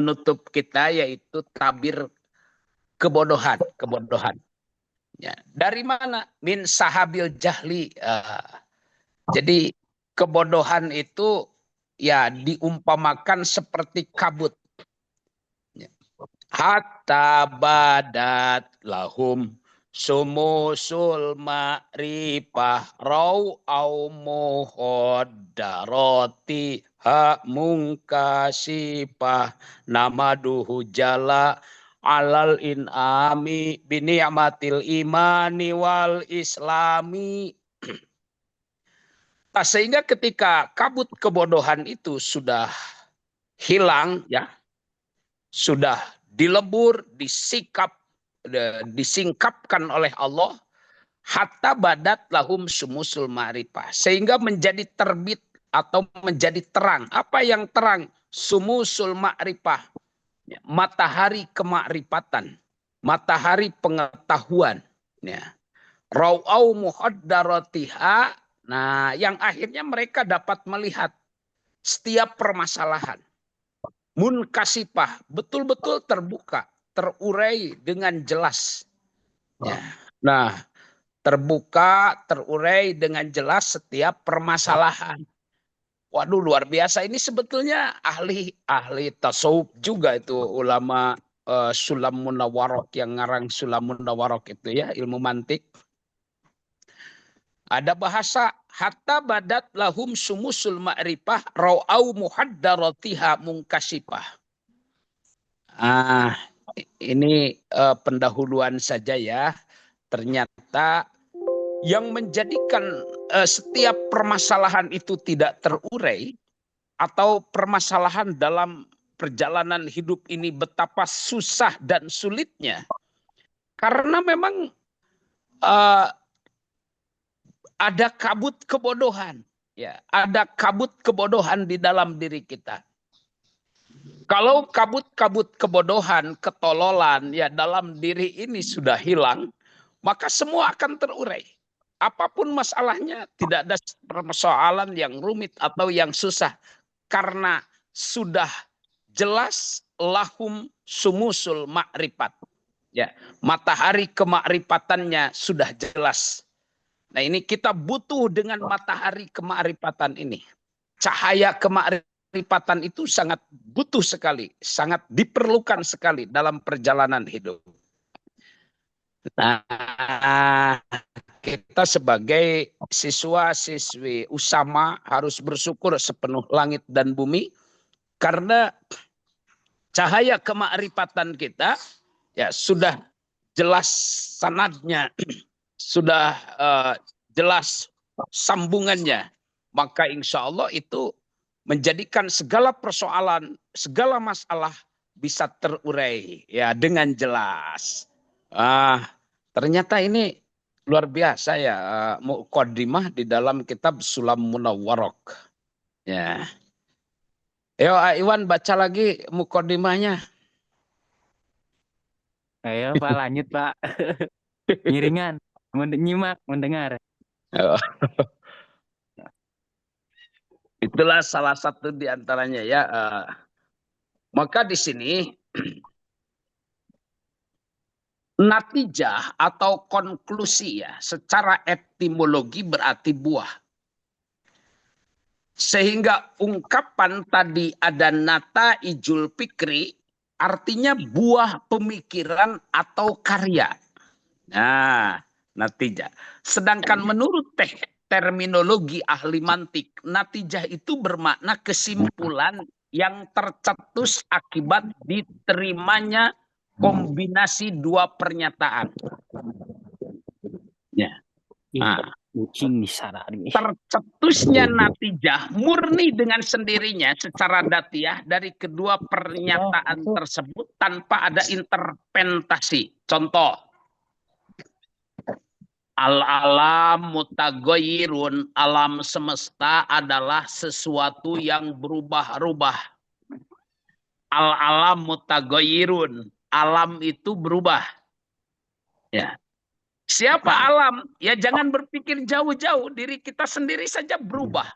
menutup kita, yaitu tabir kebodohan. Ya. Dari mana? Min sahabil jahli. Jadi kebodohan itu ya diumpamakan seperti kabut. Ya. Hatta badat lahum sumusul ma'rifah raw au muhoddaroti ha mungkasifah namaduhu jala alal in'ami bini'amatil imani wal islami. Nah, sehingga ketika kabut kebodohan itu sudah hilang, ya, sudah dilebur, disingkapkan oleh Allah, hatta badat lahum sumusul ma'rifah, sehingga menjadi terbit atau menjadi terang. Apa yang terang? Sumusul ma'rifah, matahari kemakrifatan, matahari pengetahuan, ya. Rau'au muhaddaratiha, nah yang akhirnya mereka dapat melihat setiap permasalahan. Munkasifah, betul-betul terbuka, terurai dengan jelas. Ya. Nah, terbuka, terurai dengan jelas setiap permasalahan. Waduh, luar biasa. Ini sebetulnya ahli tasawuf juga itu, ulama Sulamun Nawarok, yang ngarang Sulamun Nawarok itu, ya, ilmu mantik. Ada bahasa hatta badat lahum sumusul ma'rifah rau'au muhaddaratiha mungkasifah. Ini pendahuluan saja, ya. Ternyata yang menjadikan setiap permasalahan itu tidak terurai, atau permasalahan dalam perjalanan hidup ini betapa susah dan sulitnya, karena memang ada kabut kebodohan, ya, ada kabut kebodohan di dalam diri kita. Kalau kabut-kabut kebodohan, ketololan, ya, dalam diri ini sudah hilang, maka semua akan terurai. Apapun masalahnya, tidak ada persoalan yang rumit atau yang susah, karena sudah jelas lahum sumusul ma'rifat. Ya, matahari kemakrifatannya sudah jelas. Nah, ini kita butuh dengan matahari kemakrifatan ini. Cahaya kemakrifatan itu sangat butuh sekali, sangat diperlukan sekali dalam perjalanan hidup. Nah, kita sebagai siswa-siswi Usama harus bersyukur sepenuh langit dan bumi, karena cahaya kemakrifatan kita, ya, sudah jelas sanadnya, sudah jelas sambungannya, maka insya Allah itu menjadikan segala persoalan, segala masalah bisa terurai, ya, dengan jelas. Ternyata ini luar biasa, ya, muqaddimah di dalam kitab Sulamun Nawarok. Ya. Yo, Iwan baca lagi muqaddimahnya. Ayo Pak, lanjut Pak. Ngiringan, nyimak, mendengar. Itulah salah satu di antaranya, ya. Maka di sini natijah atau konklusi, ya, secara etimologi berarti buah. Sehingga ungkapan tadi ada nata ijul pikri, artinya buah pemikiran atau karya. Nah, natijah. Sedangkan menurut terminologi ahli mantik, natijah itu bermakna kesimpulan yang tercetus akibat diterimanya kombinasi dua pernyataan. Ya. Nah, tercetusnya natijah murni dengan sendirinya secara datiah dari kedua pernyataan tersebut tanpa ada interpretasi. Contoh, al-alam mutagoyirun, alam semesta adalah sesuatu yang berubah-ubah. Al-alam mutagoyirun, alam itu berubah. Ya. Siapa alam? Ya, jangan berpikir jauh-jauh, diri kita sendiri saja berubah.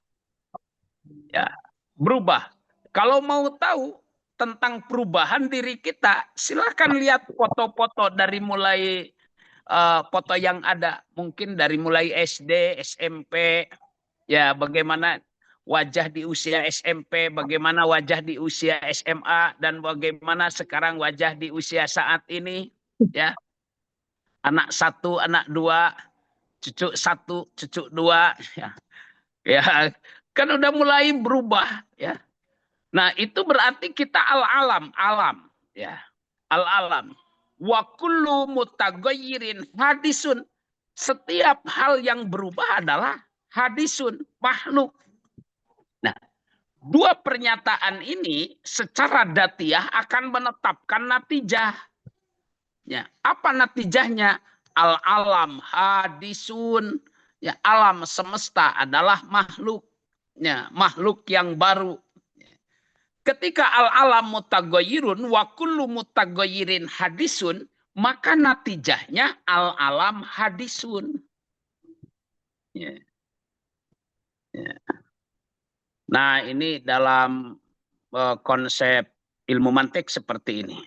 Ya, berubah. Kalau mau tahu, tentang perubahan diri kita. Silakan lihat foto-foto dari mulai foto yang ada, mungkin dari mulai SD, SMP, ya bagaimana wajah di usia SMP, bagaimana wajah di usia SMA, dan bagaimana sekarang wajah di usia saat ini, ya. Anak satu, anak dua, cucu satu, cucu dua, ya, ya kan udah mulai berubah, ya. Nah itu berarti kita alam, ya, al-alam. Wa kullu mutaghayyirin hadisun. Setiap hal yang berubah adalah hadisun, makhluk. Nah, dua pernyataan ini secara datiah akan menetapkan natijah. Ya, apa natijahnya? Al-alam hadisun. Ya, alam semesta adalah makhluk. Ya, makhluk yang baru. Ketika al-alam mutaghayirun wa kullu mutaghayyirin hadisun, maka natijahnya al-alam hadisun. Ya. Ya. Nah, ini dalam konsep ilmu mantik seperti ini.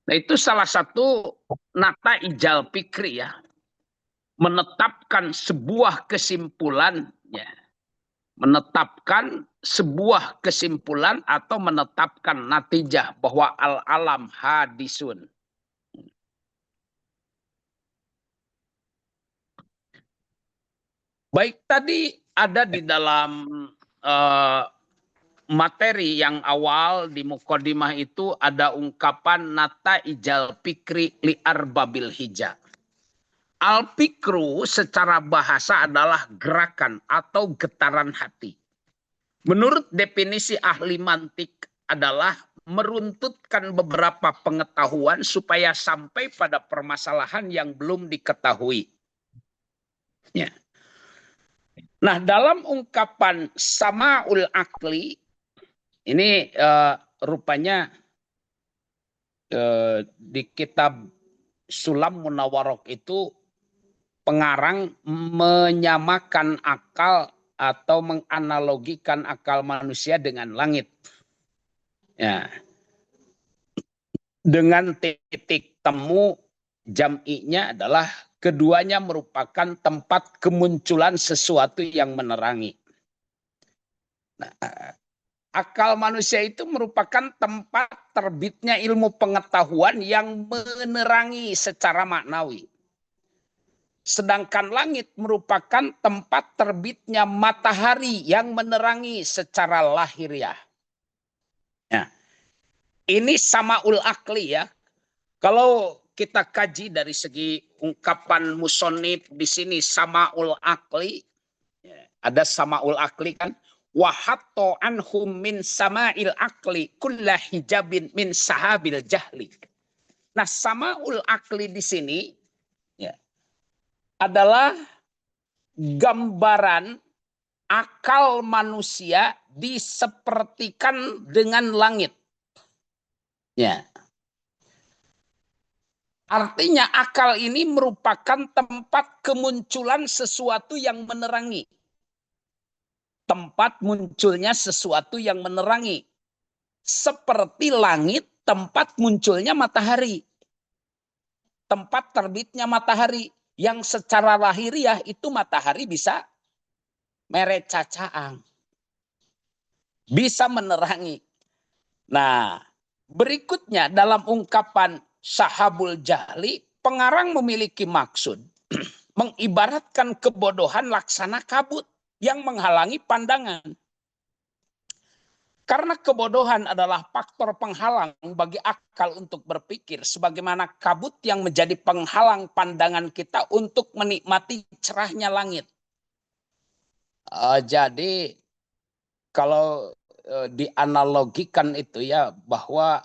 Nah, itu salah satu nata ijal fikri, ya. Menetapkan sebuah kesimpulan, ya. Menetapkan sebuah kesimpulan atau menetapkan natijah bahwa al-alam hadisun. Baik, tadi ada di dalam materi yang awal di mukodimah itu ada ungkapan nata ijal pikri li'ar babil hija. Al-pikru secara bahasa adalah gerakan atau getaran hati. Menurut definisi ahli mantik adalah meruntutkan beberapa pengetahuan supaya sampai pada permasalahan yang belum diketahui. Ya. Nah, dalam ungkapan sama'ul akli, ini rupanya di kitab Sulam Munawarok itu pengarang menyamakan akal atau menganalogikan akal manusia dengan langit. Ya. Dengan titik temu jam'inya adalah keduanya merupakan tempat kemunculan sesuatu yang menerangi. Nah, akal manusia itu merupakan tempat terbitnya ilmu pengetahuan yang menerangi secara maknawi. Sedangkan langit merupakan tempat terbitnya matahari yang menerangi secara lahiriah. Ya. Ini sama'ul akli, ya. Kalau kita kaji dari segi ungkapan musonib di sini sama'ul akli, ada sama'ul akli kan, wahatto anhum min sama'il akli kulla hijabin min sahabil jahli. Nah, sama'ul akli di sini, ya, adalah gambaran akal manusia disepertikan dengan langit. Ya. Artinya akal ini merupakan tempat kemunculan sesuatu yang menerangi. Tempat munculnya sesuatu yang menerangi. Seperti langit, tempat munculnya matahari. Tempat terbitnya matahari. Yang secara lahiriah itu matahari bisa merecacaang. Bisa menerangi. Nah, berikutnya dalam ungkapan sahabul jahli, pengarang memiliki maksud mengibaratkan kebodohan laksana kabut yang menghalangi pandangan. Karena kebodohan adalah faktor penghalang bagi akal untuk berpikir, sebagaimana kabut yang menjadi penghalang pandangan kita untuk menikmati cerahnya langit. Jadi kalau dianalogikan itu, ya, bahwa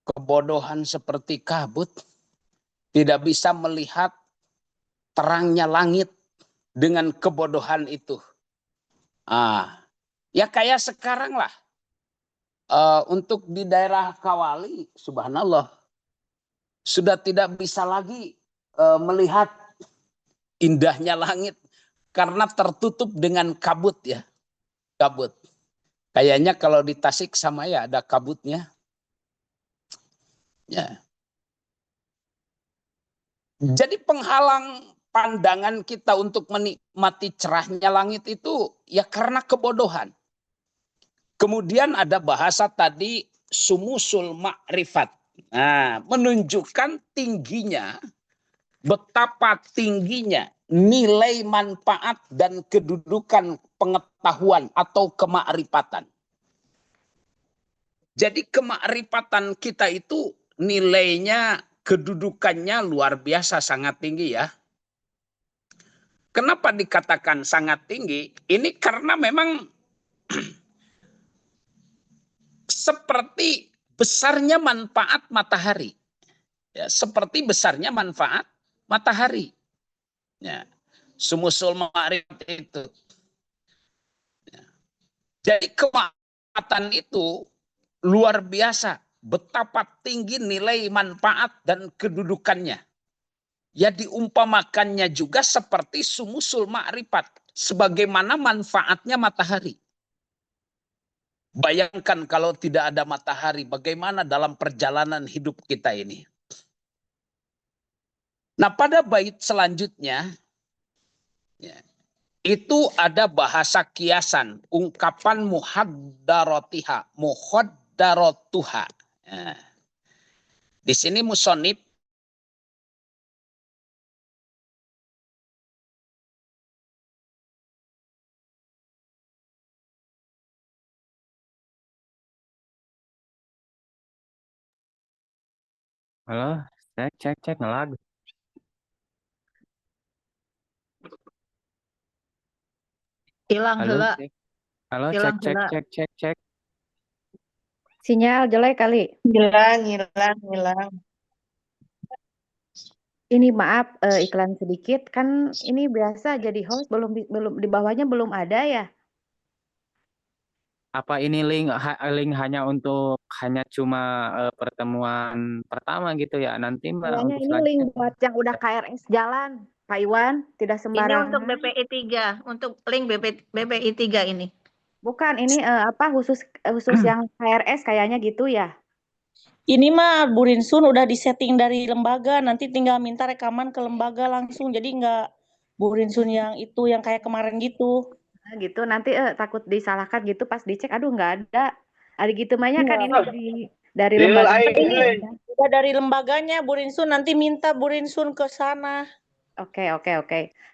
kebodohan seperti kabut tidak bisa melihat terangnya langit dengan kebodohan itu. Ya kayak sekarang lah. Untuk di daerah Kawali, subhanallah, sudah tidak bisa lagi melihat indahnya langit karena tertutup dengan kabut, ya. Kabut. Kayaknya kalau di Tasik sama ya ada kabutnya. Ya. Jadi penghalang pandangan kita untuk menikmati cerahnya langit itu ya karena kebodohan. Kemudian ada bahasa tadi sumusul ma'rifat. Nah, menunjukkan tingginya, betapa tingginya nilai manfaat dan kedudukan pengetahuan atau kemakrifatan. Jadi kemakrifatan kita itu nilainya, kedudukannya luar biasa sangat tinggi ya. Kenapa dikatakan sangat tinggi? Ini karena memang seperti besarnya manfaat matahari. Ya, seperti besarnya manfaat matahari. Ya, sumusul ma'rifat itu. Ya. Jadi kemakrifatan itu luar biasa. Betapa tinggi nilai manfaat dan kedudukannya. Ya diumpamakannya juga seperti sumusul ma'rifat. Sebagaimana manfaatnya matahari. Bayangkan kalau tidak ada matahari, bagaimana dalam perjalanan hidup kita ini. Nah pada bait selanjutnya, ya, itu ada bahasa kiasan, ungkapan muhaddarotiha, muhaddarotuha. Nah, di sini musonib Halo, cek ngelag. Hilang Halo, heula, cek. Halo, hilang cek heula. cek. Sinyal jelek kali. Hilang. Ini maaf iklan sedikit kan ini biasa jadi host belum di bawahnya belum ada ya. Apa ini link hanya untuk cuma pertemuan pertama gitu ya? Nanti Mbak Kayaknya untuk ini selanjutnya. link buat yang udah KRS jalan, Pak Iwan, tidak Ini sembarangan. untuk BPI 3, untuk link BPI 3 ini. Bukan ini khusus yang KRS kayaknya gitu ya. Ini mah Bu Rinsun udah disetting dari lembaga, nanti tinggal minta rekaman ke lembaga langsung, jadi nggak Bu Rinsun yang itu yang kayak kemarin gitu. Nah, gitu nanti takut disalahkan gitu pas dicek, aduh nggak ada. Ada gitu mainnya kan ini dari lembaga. Ini udah dari lembaganya Bu Rinsun, nanti minta Bu Rinsun ke sana. Oke.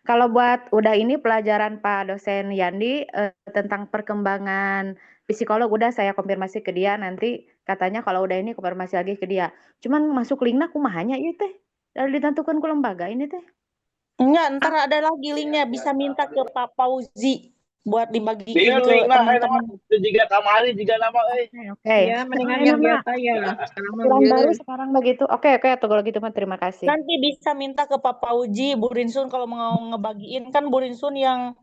Kalau buat udah ini pelajaran Pak dosen Yandi tentang perkembangan psikolog udah saya konfirmasi ke dia nanti katanya kalau udah ini konfirmasi lagi ke dia. Cuman masuk linknya kumahanya ieu teh. Dari ditentukan ku lembaga ini teh. Enggak, ntar ada lagi linknya, bisa minta ke Pak Fauzi buat dibagiin ke teman-teman. Jika kamari jika nama Oke. Ya, mendingan Nah, yang ini mah biasa ya. Sekarang mah aturan bieu. baru sekarang begitu. Oke, tuh kalau gitu mah terima kasih. Nanti bisa minta ke Pak Fauzi, Bu Rinsun kalau mau ngebagiin kan Bu Rinsun yang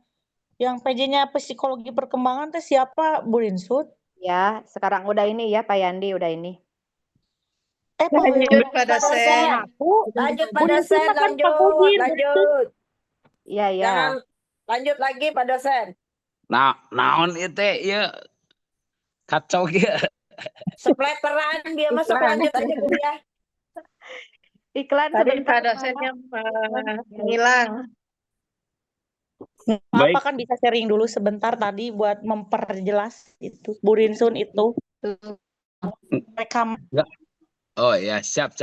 PJ-nya psikologi perkembangan teh siapa Bu Rinsun? Ya, sekarang udah ini ya Pak Yandi udah ini. Lanjut pada sen. Lanjut pada sen, lanjut. Iya. Lanjut lagi Pak dosen. nah naon itu ya kacau gitu. Splatteran dia masuk lanjut aja kuliah. Iklan Tadi sebentar. Pak dosennya hilang. Apa kan bisa sharing dulu sebentar tadi buat memperjelas itu Bu Rinsun itu rekam. Oh ya, siap.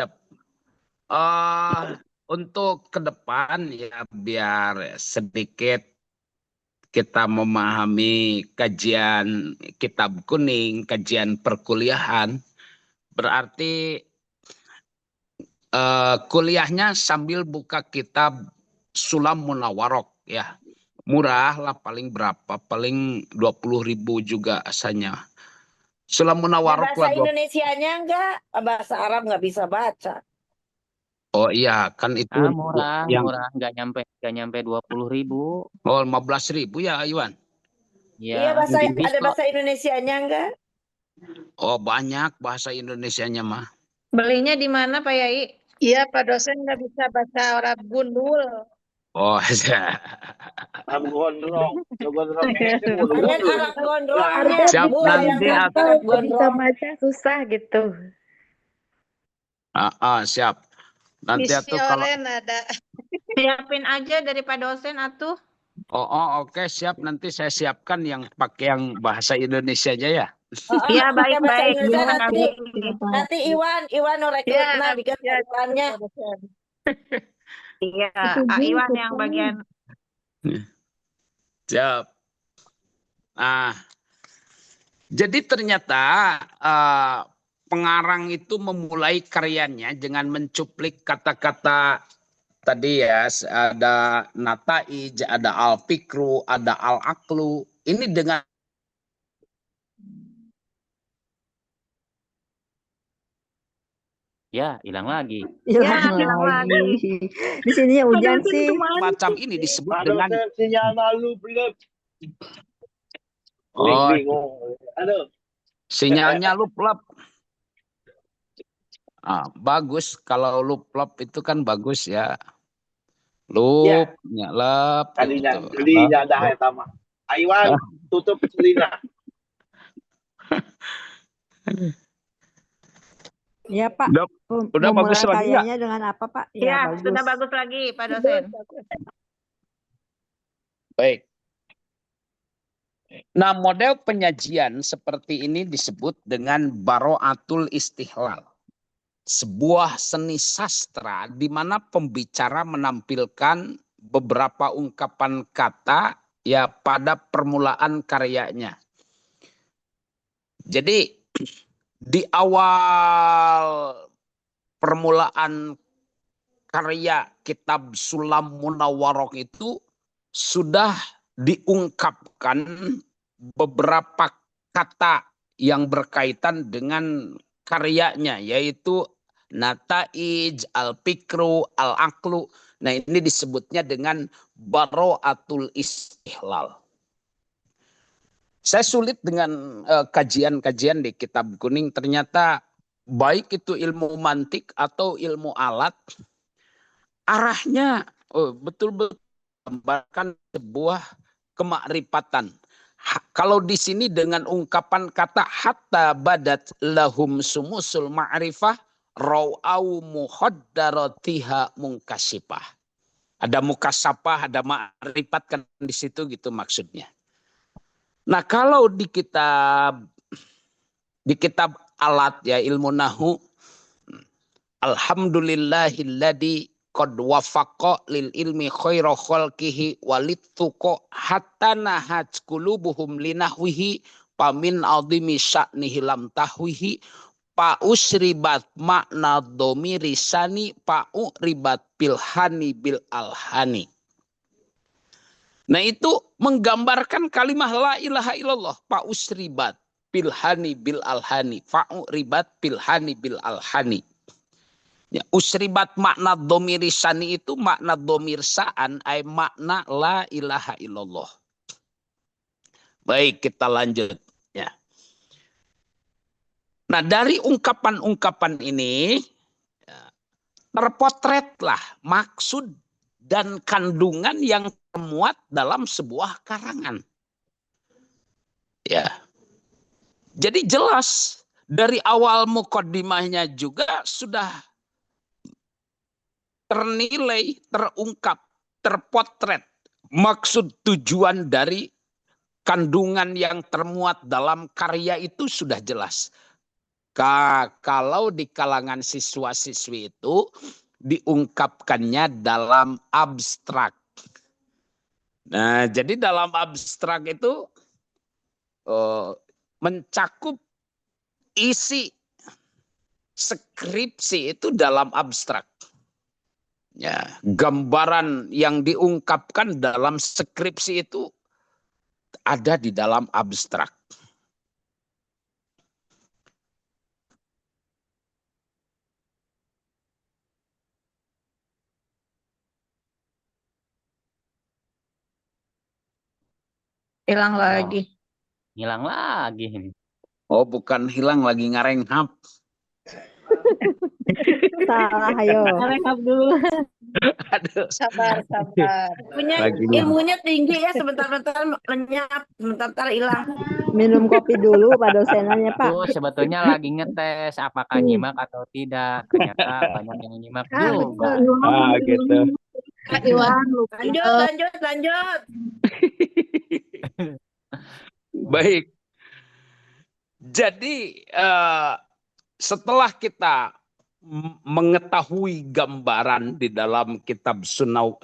Untuk ke depan ya biar sedikit kita memahami kajian kitab kuning, kajian perkuliahan, berarti kuliahnya sambil buka kitab Sulam Munawarok ya. Murah lah paling berapa? Paling 20.000 juga asalnya. Sulam Munawarok Bahasa lah. Indonesianya enggak, bahasa Arab nggak bisa baca. Oh iya, kan itu Murah, yang nggak nyampe 20.000. oh 15.000 ya, Iwan. Iya, ada bahasa Indonesianya enggak? Oh banyak bahasa Indonesianya mah. Belinya di mana Pak Yai? Iya Pak dosen nggak bisa baca Arab gundul. Oh, Am gondrong. So gondrong itu Kalian mulu. anak Nah, gondrongnya, siap buah yang nanti pintar Kalau bisa gondrong. baca susah gitu. siap. Nanti Misi atuh kalau Oren ada. Siapin aja dari Pak dosen atuh. oke siap, nanti saya siapkan yang pakai yang bahasa Indonesia aja ya. Iya, Pakai bahasa baik-baik. Indonesia Terima nanti. kasih. Nanti Iwan rekrut Ya, nah bikin ya, Iwannya. iya, Kak Iwan yang bagian. Siap. Nah, jadi ternyata pengarang itu memulai karyanya dengan mencuplik kata-kata tadi ya, ada nataij, ada al-fikru, ada al-aklu. Ini dengan Ya, hilang lagi. Hilang lagi. Di sininya hujan sih. macam ini disebut Pak dengan dosen sinyal malu belum. oh, Bingung. Aduh. sinyalnya lup-lup. Bagus kalau lup-lup itu kan bagus ya. Lup, nyalep Tadinya gitu. jelinya dah ya tama. Aiwan, tutup celina. Ya Pak, Udah bagus memulai lagi nggak? karyanya dengan apa Pak? Ya, bagus. sudah bagus lagi Pak dosen. Baik. Nah, model penyajian seperti ini disebut dengan baro'atul istihlal. Sebuah seni sastra di mana pembicara menampilkan beberapa ungkapan kata ya pada permulaan karyanya. Jadi di awal permulaan karya kitab Sulam Munawwarah itu sudah diungkapkan beberapa kata yang berkaitan dengan karyanya, yaitu nataij, al-fikru, al-aklu. Nah, ini disebutnya dengan baro'atul istihlal. Saya sulit dengan kajian-kajian di kitab kuning, ternyata baik itu ilmu mantik atau ilmu alat, arahnya betul-betul menggambarkan sebuah kemakrifatan. Kalau di sini dengan ungkapan kata hatta badat lahum sumusul ma'rifah rau'au muhaddaratiha mungkasipah. Ada mukasapah, ada ma'rifat kan di situ gitu maksudnya. Nah, kalau di kitab alat ya ilmu nahu, alhamdulillahilladzi qad wafaqa lil ilmi khaira khalqihi walittuqa hatta nahaj qulubuhum linahwihi pamin azimi sya'nihi lam tahwihi pa usribat makna dhamiri sani pa uribat bilhani bil alhani. Nah, itu menggambarkan kalimah la ilaha illallah pa usribat bilhani bil alhani fa uribat bilhani bil alhani. Ya, usribat makna dhamiri sani itu makna dhamir sa'an ay makna la ilaha illallah. Baik, kita lanjut ya. Nah, dari ungkapan-ungkapan ini ya, terpotretlah maksud dan kandungan yang termuat dalam sebuah karangan. Ya. Jadi jelas dari awal mukaddimahnya juga sudah ternilai, terungkap, terpotret maksud tujuan dari kandungan yang termuat dalam karya itu sudah jelas. Kalau di kalangan siswa-siswi itu diungkapkannya dalam abstrak. Nah, jadi dalam abstrak itu mencakup isi skripsi itu dalam abstrak. Ya, gambaran yang diungkapkan dalam skripsi itu ada di dalam abstrak. Hilang lagi. Hilang lagi ini. Oh, bukan hilang, lagi ngarenghap. Salah, ayo. Rekap dulu. Aduh, Sabar, sabar. Ilmunya tinggi ya, sebentar-bentar lenyap, sebentar-bentar hilang. Minum kopi dulu Pak dosenannya, Pak. Tuh sebetulnya lagi ngetes apakah nyimak atau tidak. Ternyata banyak yang nyimak juga. gitu. Kak Iwan, lupa. Lanjut. Baik. Jadi setelah kita mengetahui gambaran di dalam kitab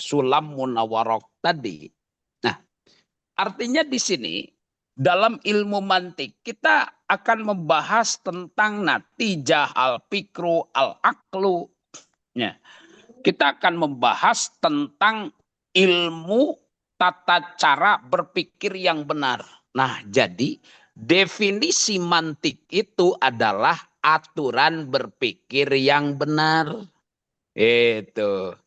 Sulam Munawarok tadi, nah artinya di sini dalam ilmu mantik kita akan membahas tentang natijah al-fikru al-aqlu. Ya. Kita akan membahas tentang ilmu tata cara berpikir yang benar. Nah, jadi definisi mantik itu adalah aturan berpikir yang benar. Itu.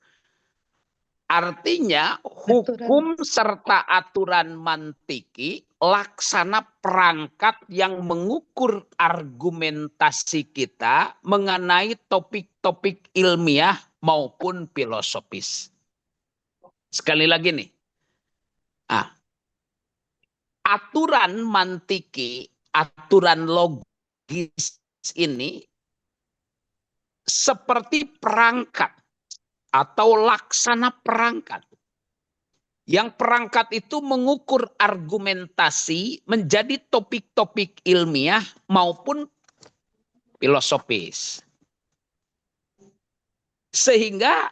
Artinya hukum serta aturan mantiki laksana perangkat yang mengukur argumentasi kita mengenai topik-topik ilmiah maupun filosofis. Sekali lagi nih. Aturan mantiki, aturan logis ini seperti perangkat atau laksana perangkat. Yang perangkat itu mengukur argumentasi menjadi topik-topik ilmiah maupun filosofis. Sehingga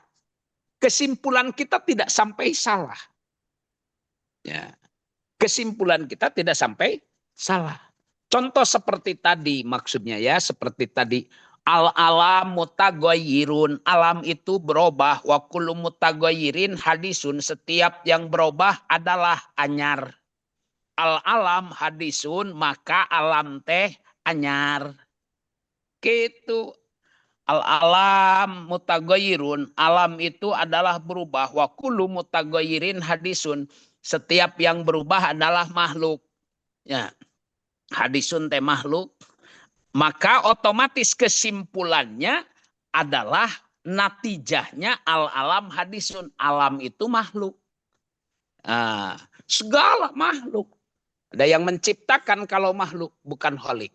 kesimpulan kita tidak sampai salah. Ya. Kesimpulan kita tidak sampai salah. Contoh seperti tadi maksudnya ya, seperti tadi. Al-alam mutaghayyirun, alam itu berubah, wa kullu mutaghayyirin hadisun, setiap yang berubah adalah anyar. Al-alam hadisun, maka alam teh anyar. Gitu. Al-alam mutaghayyirun, alam itu adalah berubah, wa kullu mutaghayyirin hadisun, setiap yang berubah adalah makhluk. Ya. Hadisun teh makhluk. Maka otomatis kesimpulannya adalah natijahnya al-alam hadisun. Alam itu makhluk. Segala makhluk. Ada yang menciptakan kalau makhluk, bukan khalik.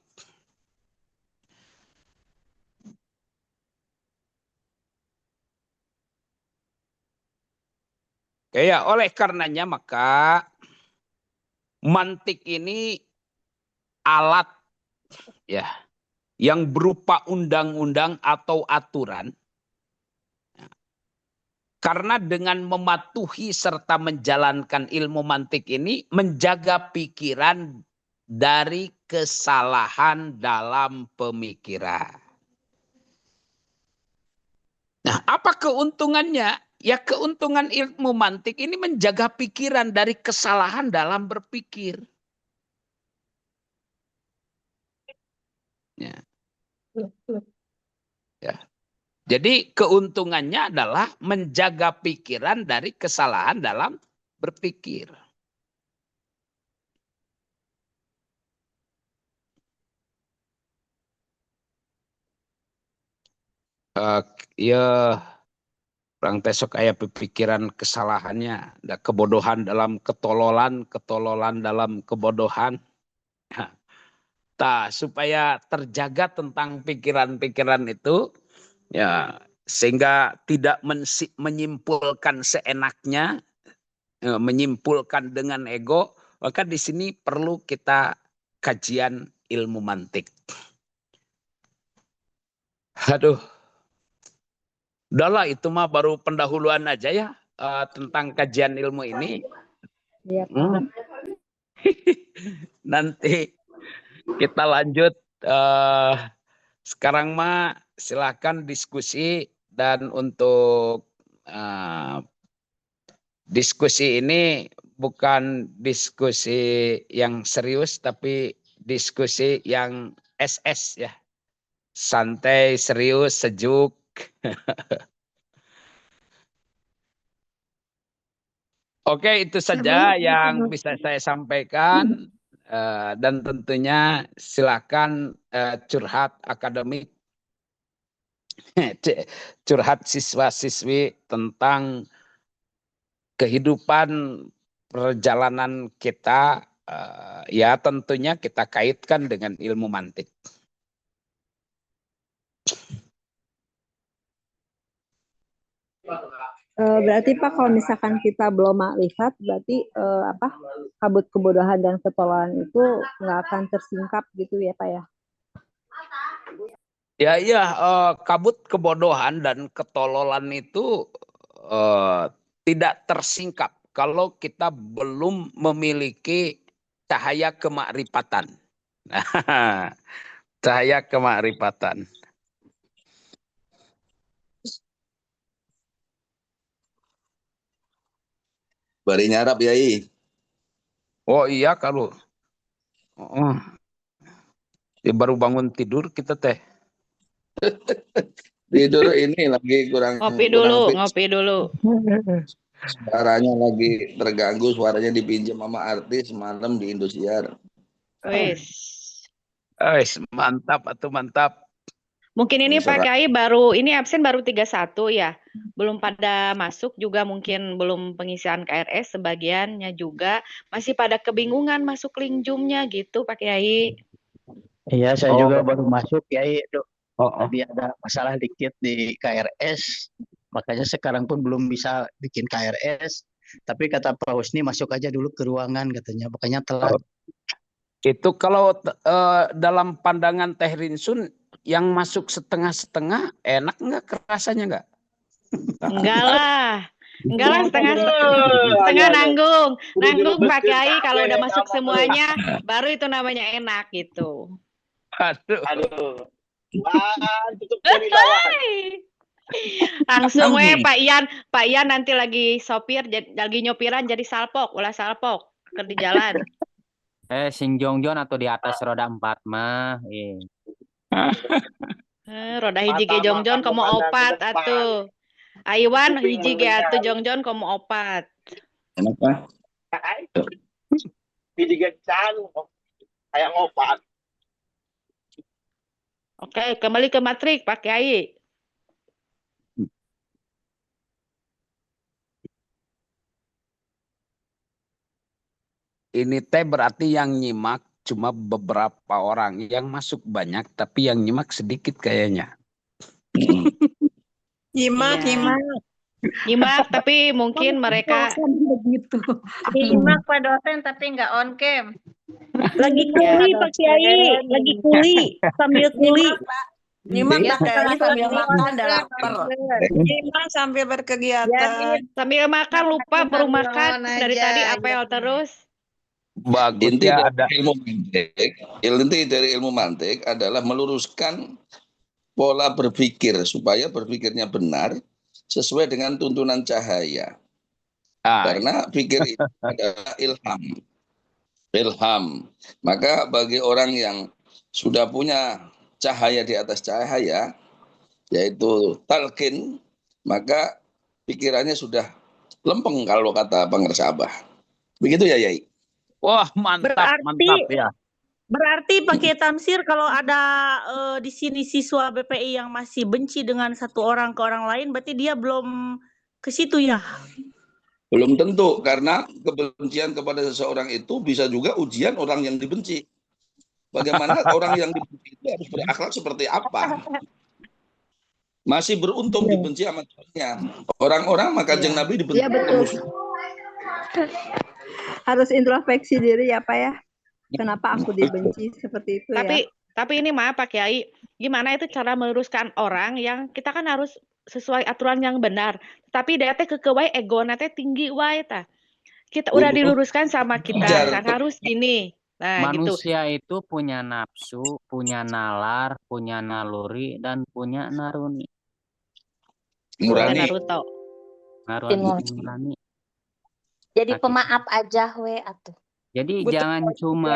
Ya, oleh karenanya maka mantik ini alat ya yang berupa undang-undang atau aturan. Karena dengan mematuhi serta menjalankan ilmu mantik ini menjaga pikiran dari kesalahan dalam pemikiran. Nah, apa keuntungannya? Ya, keuntungan ilmu mantik ini menjaga pikiran dari kesalahan dalam berpikir. Ya. Ya. Jadi keuntungannya adalah menjaga pikiran dari kesalahan dalam berpikir. Ya, orang besok kayak pikiran kesalahannya, ada kebodohan dalam ketololan dalam kebodohan. Nah, supaya terjaga tentang pikiran-pikiran itu, ya sehingga tidak menyimpulkan seenaknya, menyimpulkan dengan ego, maka di sini perlu kita kajian ilmu mantik. Aduh, udahlah itu mah baru pendahuluan aja ya tentang kajian ilmu ini. Iya, Nanti kita lanjut. Sekarang mah silakan diskusi, dan untuk diskusi ini bukan diskusi yang serius tapi diskusi yang SS ya. Santai, serius, sejuk. Oke, itu saja yang bisa saya sampaikan. Dan tentunya silakan curhat akademik curhat siswa-siswi tentang kehidupan perjalanan kita, ya tentunya kita kaitkan dengan ilmu mantik. Berarti Pak kalau misalkan kita belum makrifat, berarti kabut kebodohan dan ketololan itu nggak akan tersingkap gitu ya Pak ya? Ya, kabut kebodohan dan ketololan itu tidak tersingkap kalau kita belum memiliki cahaya kemakrifatan. Cahaya kemakrifatan. Bari nyarap Yai. Oh iya kalau baru bangun tidur kita teh. Tidur ini lagi kurang Ngopi fit. dulu. Suaranya lagi terganggu, suaranya dipinjam sama artis malam di Indosiar. Wis. Mantap atau mantap. Mungkin ini Pak Serah. Kiai ini absen baru 31 ya. Belum pada masuk juga, mungkin belum pengisian KRS, sebagiannya juga masih pada kebingungan masuk link Zoom-nya gitu Pak Kiai. Iya, saya juga baru masuk Kiai. Tadi ada masalah dikit di KRS. Makanya sekarang pun belum bisa bikin KRS. Tapi kata Pak Husni masuk aja dulu ke ruangan katanya. Makanya telat. Itu kalau dalam pandangan Teh Rinsun yang masuk setengah-setengah enak nggak rasanya nggak? Enggak lah setengah nanggung Pak Kiai. Kalau udah masuk semuanya baru itu namanya enak gitu. Aduh. Tutup kewibawaan. Langsung Pak Ian nanti lagi lagi nyopiran jadi salpok, ulah salpok di jalan. Sing Jongjon atau di atas roda 4 mah. Roda hiji ge Jongjon komo opat atuh. Aiwan hiji ge atuh Jongjon komo opat. Kenapa? Hiji ge kayak ngopat. Oke, kembali ke matrik Pak Kiai. Ini teh berarti yang nyimak cuma beberapa orang, yang masuk banyak tapi yang nyimak sedikit kayaknya. Nyimak tapi mungkin mereka begitu. nyimak Pak dosen tapi nggak on cam. Lagi kuli Pak Kiai, lagi kuli, sambil kuli. Nyimak Ya, kayaknya sambil makan dan lapar. Nyimak sambil berkegiatan. Sambil makan lupa baru makan dari tadi apel terus. Inti Bagusnya ada dari ilmu mantik adalah meluruskan pola berpikir supaya berpikirnya benar sesuai dengan tuntunan cahaya. Karena pikir itu adalah ilham. Maka bagi orang yang sudah punya cahaya di atas cahaya, yaitu talqin, maka pikirannya sudah lempeng kalau kata pengersa Abah. Begitu ya Yai? wah mantap ya. Berarti pakai tamsir kalau ada di sini siswa BPI yang masih benci dengan satu orang ke orang lain, berarti dia belum ke situ ya? Belum tentu, karena kebencian kepada seseorang itu bisa juga ujian orang yang dibenci. Bagaimana orang yang dibenci itu harus berakhlak seperti apa? Masih beruntung dibenci sama Tuhannya. Orang-orang maka Kanjeng Nabi dibenci. Iya betul. Harus introspeksi diri ya Pak ya. Kenapa aku dibenci seperti itu Tapi ini maaf Pak Kiai, gimana itu cara meluruskan orang yang kita kan harus sesuai aturan yang benar. Tapi dia teh kekewai ego teh tinggi wae tah. Kita udah diluruskan sama kita kan harus gini. Nah, Manusia itu punya nafsu, punya nalar, punya naluri, dan punya naruni. Naruto. Nurani. Jadi pemaaf aja we atuh. Jadi jangan cuma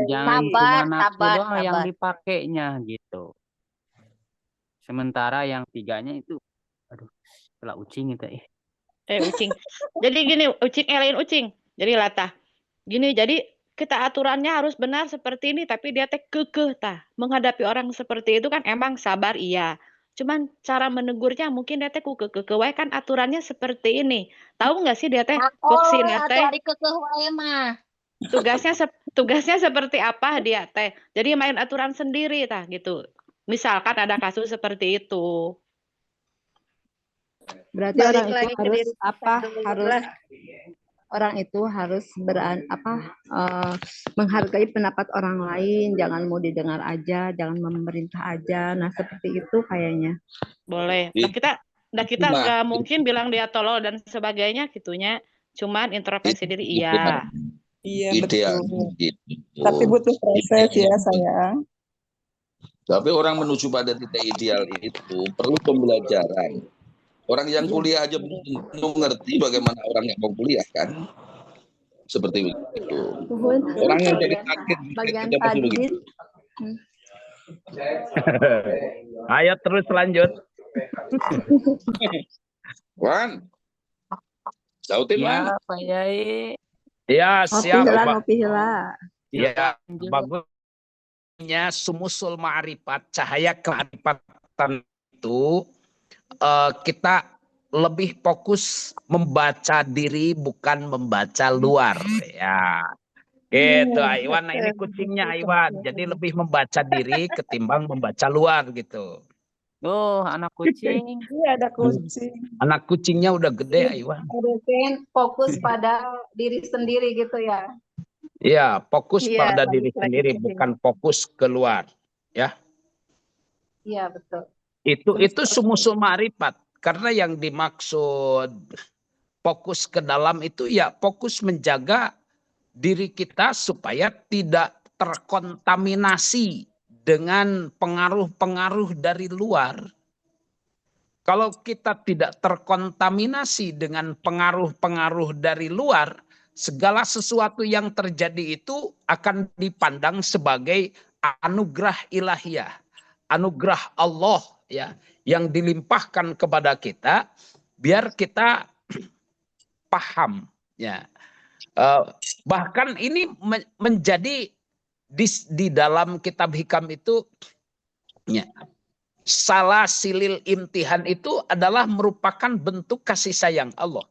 nafsu doang yang dipakainya gitu. Sementara yang tiganya itu, aduh, setelah ucing itu Ucing. Jadi gini, lain ucing. Jadi latah. Gini, jadi kita aturannya harus benar seperti ini, tapi dia teh kekeh tah. Menghadapi orang seperti itu kan emang sabar iya. Cuman cara menegurnya mungkin dia teh ku kekeh wae kan aturannya seperti ini. Tahu nggak sih dia teh vaksinnya Atuh teh ari kekeh wae mah. tugasnya seperti apa dia teh. Jadi main aturan sendiri tah gitu. Misalkan ada kasus seperti itu. Berarti Balik orang itu lagi ke harus diri kita apa? dulu Harus lah. orang itu harus menghargai pendapat orang lain, jangan mau didengar aja, jangan memerintah aja. Nah, seperti itu kayaknya. Boleh. Nah kita Nah, nggak mungkin bilang dia tolol dan sebagainya gitunya. Cuman introspeksi diri iya. Iya, ideal betul. gitu. Tapi butuh proses ya, sayang. Tapi orang menuju pada titik ideal itu perlu pembelajaran. Orang yang kuliah aja belum tentu ngerti bagaimana orang yang mau kuliah kan. Seperti itu. Orang yang jadi sakit bagian aja pasti begitu. tadi Ayo terus lanjut. Wan, sautin Wan. Ya, Pak Yai. Ya, siap. ngopi hela. Ya, bagusnya sumusul ma'rifat, cahaya kearifatan itu kita lebih fokus membaca diri bukan membaca luar ya. Gitu, Aiwan. Nah, ini kucingnya Aiwan. Jadi lebih membaca diri ketimbang membaca luar gitu. Oh, anak kucing. Iya, ada kucing. Anak kucingnya udah gede, Aiwan. Dosen fokus pada diri sendiri gitu ya. Iya, fokus Iya, pada balik diri lagi sendiri ke sini. bukan fokus keluar. Ya. Iya, betul. Itu sumusul ma'rifat. Karena yang dimaksud fokus ke dalam itu ya fokus menjaga diri kita supaya tidak terkontaminasi dengan pengaruh-pengaruh dari luar. Kalau kita tidak terkontaminasi dengan pengaruh-pengaruh dari luar, segala sesuatu yang terjadi itu akan dipandang sebagai anugerah ilahiyah, anugerah Allah ya, yang dilimpahkan kepada kita biar kita paham ya. Bahkan ini menjadi di dalam kitab hikam itu ya, salah silil imtihan itu adalah merupakan bentuk kasih sayang Allah.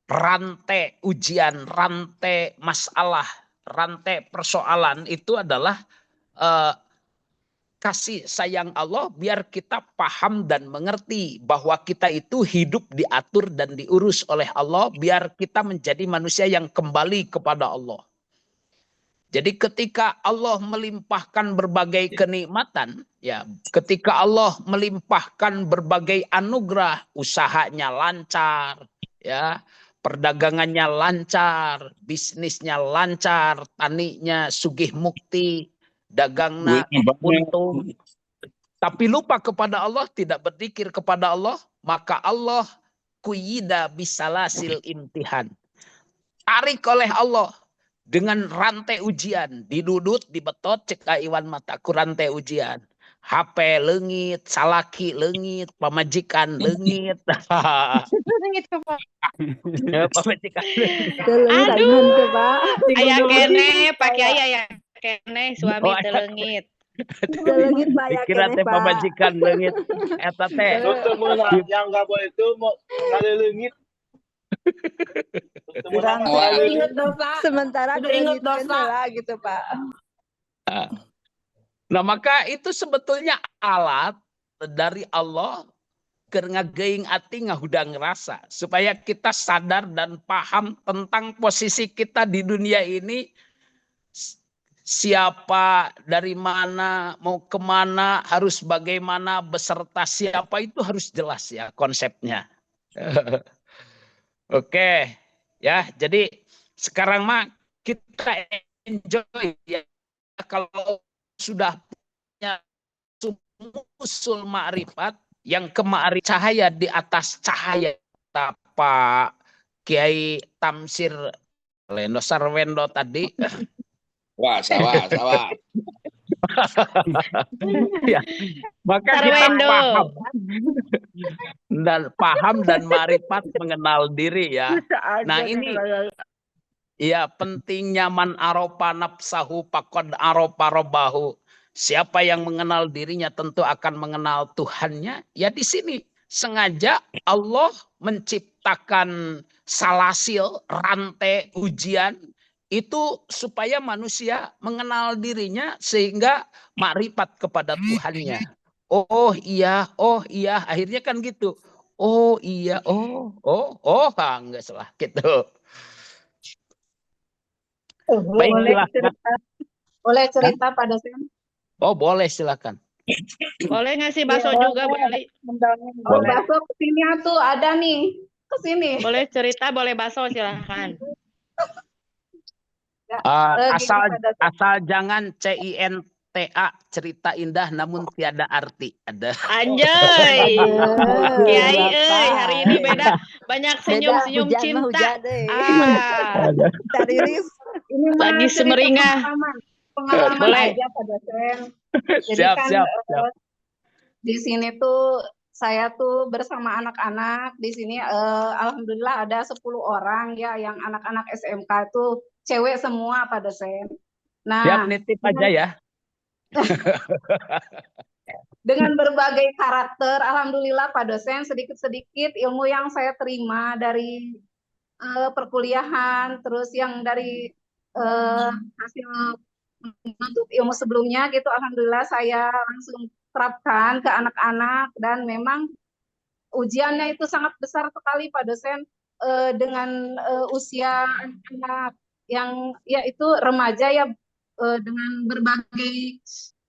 Rantai ujian, rantai masalah, rantai persoalan itu adalah kasih sayang Allah biar kita paham dan mengerti bahwa kita itu hidup diatur dan diurus oleh Allah biar kita menjadi manusia yang kembali kepada Allah. Jadi ketika Allah melimpahkan berbagai kenikmatan, ya, ketika Allah melimpahkan berbagai anugerah, usahanya lancar, ya, perdagangannya lancar, bisnisnya lancar, taninya sugih mukti, dagangna untung, tapi lupa kepada Allah, tidak berzikir kepada Allah, maka Allah kuyida bisalasil imtihan. Tarik oleh Allah dengan rantai ujian, didudut, dibetot, cek Iwan mataku rantai ujian. HP leungit, salaki leungit, pamajikan leungit. Pamajikan leungit. Aduh, aya kene, Pak Kiai aya kene suami teleungit. Leungit bayar Dikira teh pamajikan leungit. Eta teh. Yang nggak boleh itu mau kali leungit. Ingat dosa. Sementara Udah ingat leungitkeun dosa. heula gitu, Pak. Nah, maka itu sebetulnya alat dari Allah keur ngageing ati ngahudang rasa supaya kita sadar dan paham tentang posisi kita di dunia ini, siapa, dari mana, mau kemana, harus bagaimana, beserta siapa, itu harus jelas ya konsepnya. Oke, ya, jadi sekarang mah kita enjoy ya, kalau sudah punya sumusul ma'rifat yang cahaya di atas cahaya, Pak Kiai Tamsir Lendo Sarwendo tadi. Wah, sawah. Ya, maka kita paham dan ma'rifat mengenal diri ya. Nah ini ya pentingnya man aropa nafsahu faqad aropa robbahu. Siapa yang mengenal dirinya tentu akan mengenal Tuhannya. Ya di sini sengaja Allah menciptakan salasil, rantai ujian itu supaya manusia mengenal dirinya sehingga makrifat kepada Tuhannya. Oh iya, akhirnya kan gitu. Oh iya, enggak salah gitu. Baik, silakan. Boleh cerita Pak dosen? Oh boleh, silakan. Boleh ngasih bakso juga, Bu Ali? Oh, bakso kesini tuh ada nih, kesini. Boleh cerita, boleh bakso, silahkan. Asal jangan CINTA, cerita indah namun tiada arti. Ada. Anjay. Kiai euy, hari ini beda, banyak senyum-senyum cinta. Ini lagi semeringah. Pengalaman Boleh. aja Pak dosen. Jadi Siap. Di sini tuh saya tuh bersama anak-anak di sini alhamdulillah ada 10 orang ya yang anak-anak SMK tuh cewek semua Pak dosen. Siap, Nah, nitip aja ya. dengan berbagai karakter, alhamdulillah Pak dosen, sedikit-sedikit ilmu yang saya terima dari perkuliahan, terus yang dari hasil menuntut ilmu sebelumnya gitu, alhamdulillah saya langsung terapkan ke anak-anak dan memang ujiannya itu sangat besar sekali Pak dosen, dengan usia anak yang ya itu remaja ya, dengan berbagai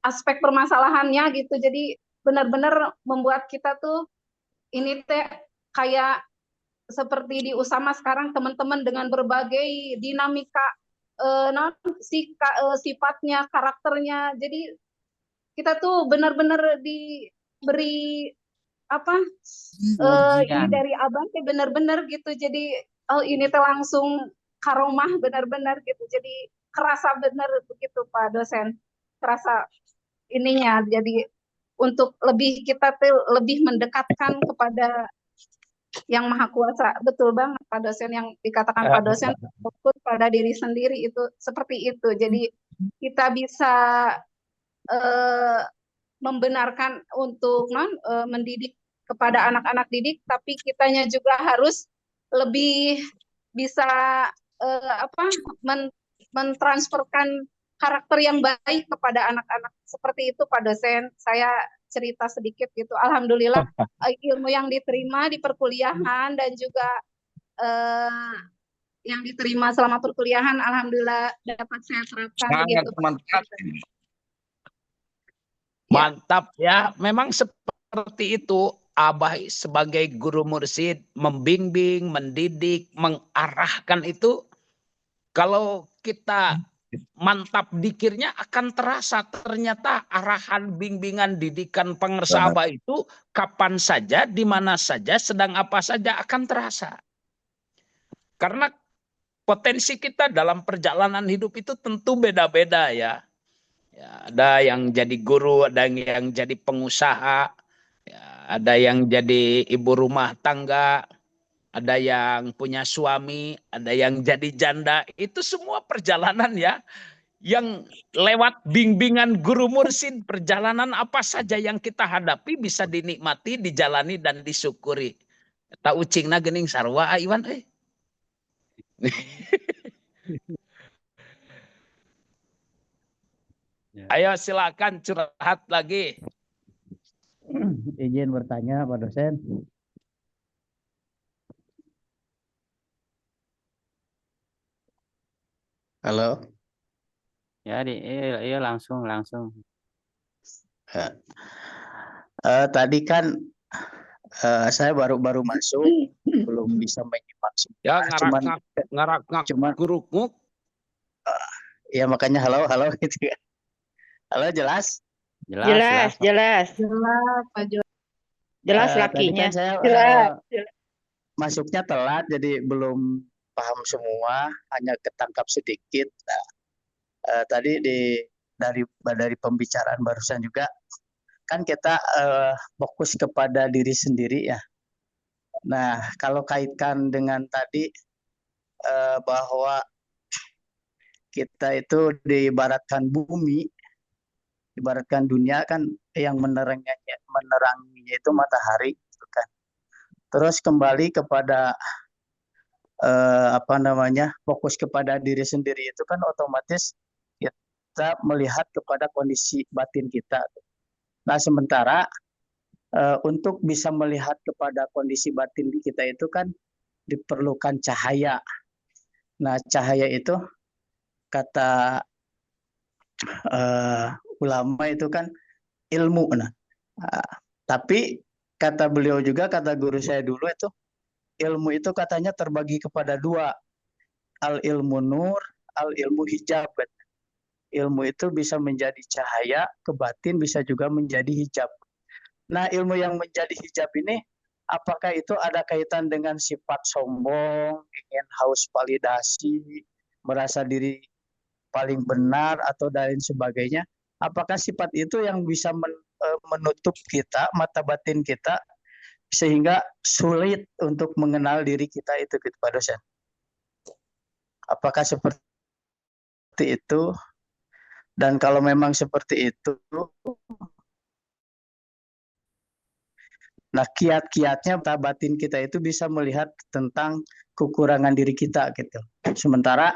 aspek permasalahannya gitu, jadi benar-benar membuat kita tuh ini teh kayak seperti di Usama sekarang teman-teman dengan berbagai dinamika sifatnya, karakternya, jadi kita tuh benar-benar diberi apa ini dari abang teh benar-benar gitu, jadi ini teh langsung karomah benar-benar gitu, jadi kerasa benar begitu Pak dosen, kerasa ininya, jadi untuk lebih kita tuh lebih mendekatkan kepada yang maha kuasa. Betul banget Pak dosen yang dikatakan Pak dosen, fokus pada diri sendiri itu seperti itu, jadi kita bisa membenarkan untuk mendidik kepada anak-anak didik, tapi kitanya juga harus lebih bisa mentransferkan karakter yang baik kepada anak-anak, seperti itu Pak dosen. Saya cerita sedikit gitu, alhamdulillah ilmu yang diterima di perkuliahan dan juga yang diterima selama perkuliahan alhamdulillah dapat saya terapkan begitu. Mantap ya, memang seperti itu. Abah sebagai guru mursyid membimbing, mendidik, mengarahkan itu, kalau kita mantap dikirnya akan terasa ternyata arahan, bimbingan, didikan pengersabah itu kapan saja, di mana saja, sedang apa saja akan terasa. Karena potensi kita dalam perjalanan hidup itu tentu beda-beda ya. Ada yang jadi guru, ada yang jadi pengusaha, ya, ada yang jadi ibu rumah tangga, ada yang punya suami, ada yang jadi janda. Itu semua perjalanan ya, yang lewat bimbingan guru mursyid, perjalanan apa saja yang kita hadapi bisa dinikmati, dijalani, dan disyukuri. Tak ucingna gening sarwa Iwan. Ayo silakan curhat lagi. Izin bertanya Pak dosen. Halo. Ya, iya langsung. Tadi kan saya baru masuk, belum bisa menyimak semua. Ya ngarak gurukmuk. Ya makanya halo gitu ya. Halo, jelas? Jelas Pak Jo. Jelas lakinya. Tadi kan saya masuknya telat, jadi belum paham semua, hanya ketangkap sedikit. Nah, tadi dari pembicaraan barusan juga kan kita fokus kepada diri sendiri ya. Nah, kalau kaitkan dengan tadi bahwa kita itu diibaratkan bumi ibaratkan dunia kan yang meneranginya itu matahari gitu kan. Terus kembali kepada fokus kepada diri sendiri itu kan otomatis kita melihat kepada kondisi batin kita. Nah, sementara untuk bisa melihat kepada kondisi batin kita itu kan diperlukan cahaya. Nah, cahaya itu kata ulama itu kan ilmu. Nah, tapi kata beliau juga, kata guru saya dulu itu, ilmu itu katanya terbagi kepada dua, al ilmu nur, al ilmu hijab. Ilmu itu bisa menjadi cahaya ke batin, bisa juga menjadi hijab. Nah, ilmu yang menjadi hijab ini, apakah itu ada kaitan dengan sifat sombong, ingin haus validasi, merasa diri paling benar atau lain sebagainya? Apakah sifat itu yang bisa menutup kita, mata batin kita, sehingga sulit untuk mengenal diri kita itu, gitu Pak dosen? Apakah seperti itu? Dan kalau memang seperti itu, nah kiat-kiatnya mata batin kita itu bisa melihat tentang kekurangan diri kita gitu. Sementara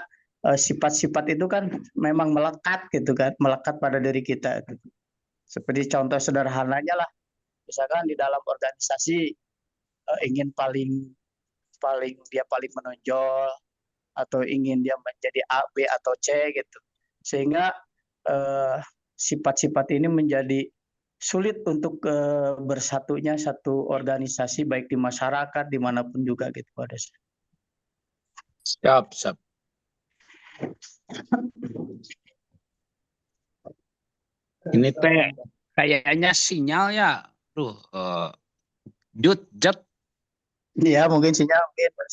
sifat-sifat itu kan memang melekat gitu kan, melekat pada diri kita. Gitu. Seperti contoh sederhananya lah, misalkan di dalam organisasi ingin paling menonjol atau ingin dia menjadi A, B atau C gitu. Sehingga sifat-sifat ini menjadi sulit untuk bersatunya satu organisasi baik di masyarakat dimanapun juga gitu Pak Des. Siap. Ini teh kayaknya sinyal ya, jut. Iya mungkin sinyal mungkin Pak.